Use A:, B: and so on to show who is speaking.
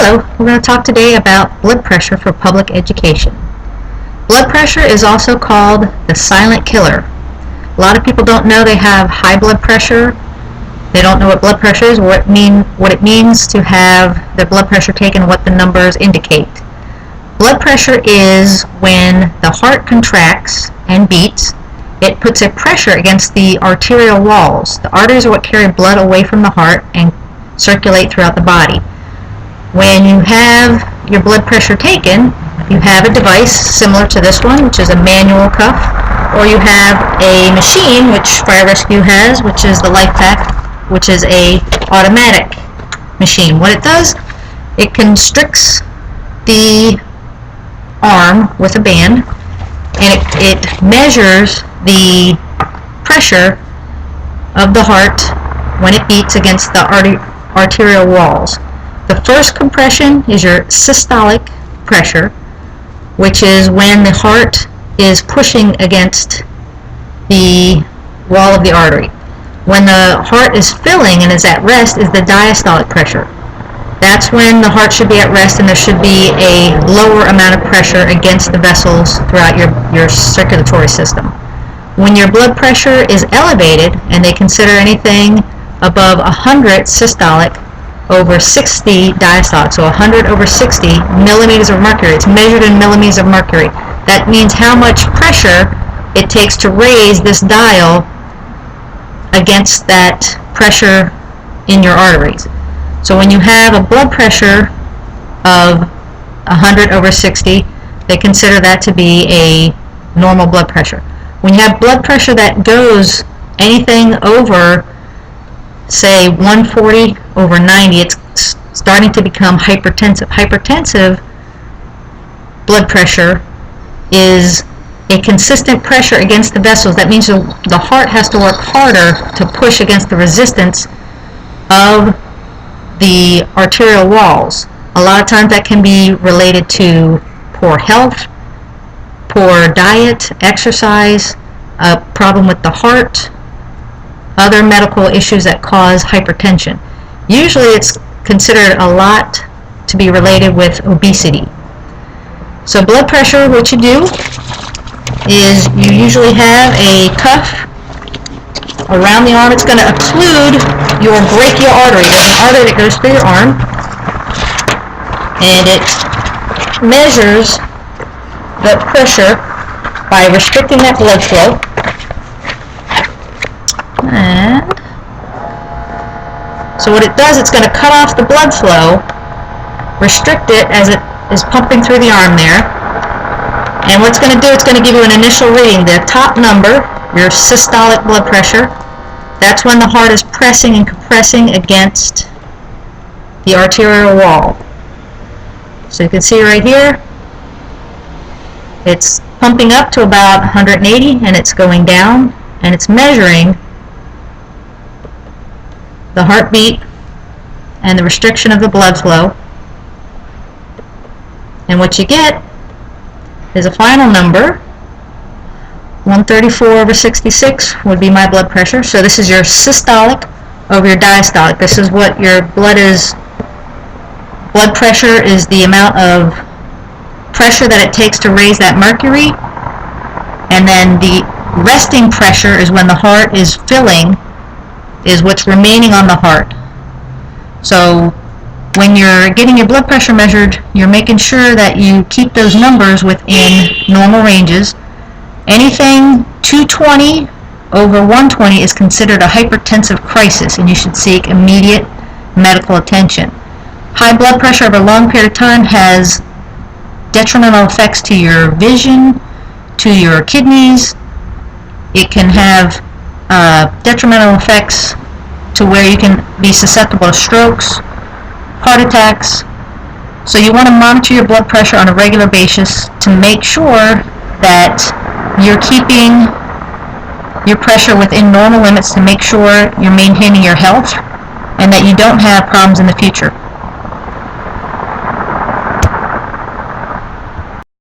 A: Hello, we're going to talk today about blood pressure for public education. Blood pressure is also called the silent killer. A lot of people don't know they have high blood pressure. They don't know what blood pressure is, what it means to have their blood pressure taken, what the numbers indicate. Blood pressure is when the heart contracts and beats. It puts a pressure against the arterial walls. The arteries are what carry blood away from the heart and circulate throughout the body. When you have your blood pressure taken, you have a device similar to this one, which is a manual cuff, or you have a machine, which fire rescue has, which is the Life Pack, which is a automatic machine. What it does, it constricts the arm with a band, and it measures the pressure of the heart when it beats against the arterial walls. The first compression is your systolic pressure, which is when the heart is pushing against the wall of the artery. When the heart is filling and is at rest is the diastolic pressure. That's when the heart should be at rest and there should be a lower amount of pressure against the vessels throughout your circulatory system. When your blood pressure is elevated, and they consider anything above 100 systolic over 60 diastolic, so 100 over 60 millimeters of mercury. It's measured in millimeters of mercury. That means how much pressure it takes to raise this dial against that pressure in your arteries. So when you have a blood pressure of 100 over 60, they consider that to be a normal blood pressure. When you have blood pressure that goes anything over, say, 140 over 90, it's starting to become hypertensive. Hypertensive blood pressure is a consistent pressure against the vessels. That means the heart has to work harder to push against the resistance of the arterial walls. A lot of times that can be related to poor health, poor diet, exercise, a problem with the heart, other medical issues that cause hypertension. Usually it's considered a lot to be related with obesity. So blood pressure, what you do is you usually have a cuff around the arm. It's going to occlude your brachial artery. There's an artery that goes through your arm, and it measures the pressure by restricting that blood flow. And so what it does, it's going to cut off the blood flow, restrict it as it is pumping through the arm there. And what it's going to do, it's going to give you an initial reading. The top number, your systolic blood pressure, that's when the heart is pressing and compressing against the arterial wall. So you can see right here, it's pumping up to about 180 and it's going down, and it's measuring the heartbeat and the restriction of the blood flow. And what you get is a final number. 134 over 66 would be my blood pressure. So this is your systolic over your diastolic. This is what your blood is. Blood pressure is the amount of pressure that it takes to raise that mercury, and then the resting pressure is when the heart is filling, is what's remaining on the heart. So when you're getting your blood pressure measured, you're making sure that you keep those numbers within normal ranges. Anything 220 over 120 is considered a hypertensive crisis, and you should seek immediate medical attention. High blood pressure over a long period of time has detrimental effects to your vision, to your kidneys. It can have detrimental effects to where you can be susceptible to strokes, heart attacks. So you want to monitor your blood pressure on a regular basis to make sure that you're keeping your pressure within normal limits, to make sure you're maintaining your health and that you don't have problems in the future.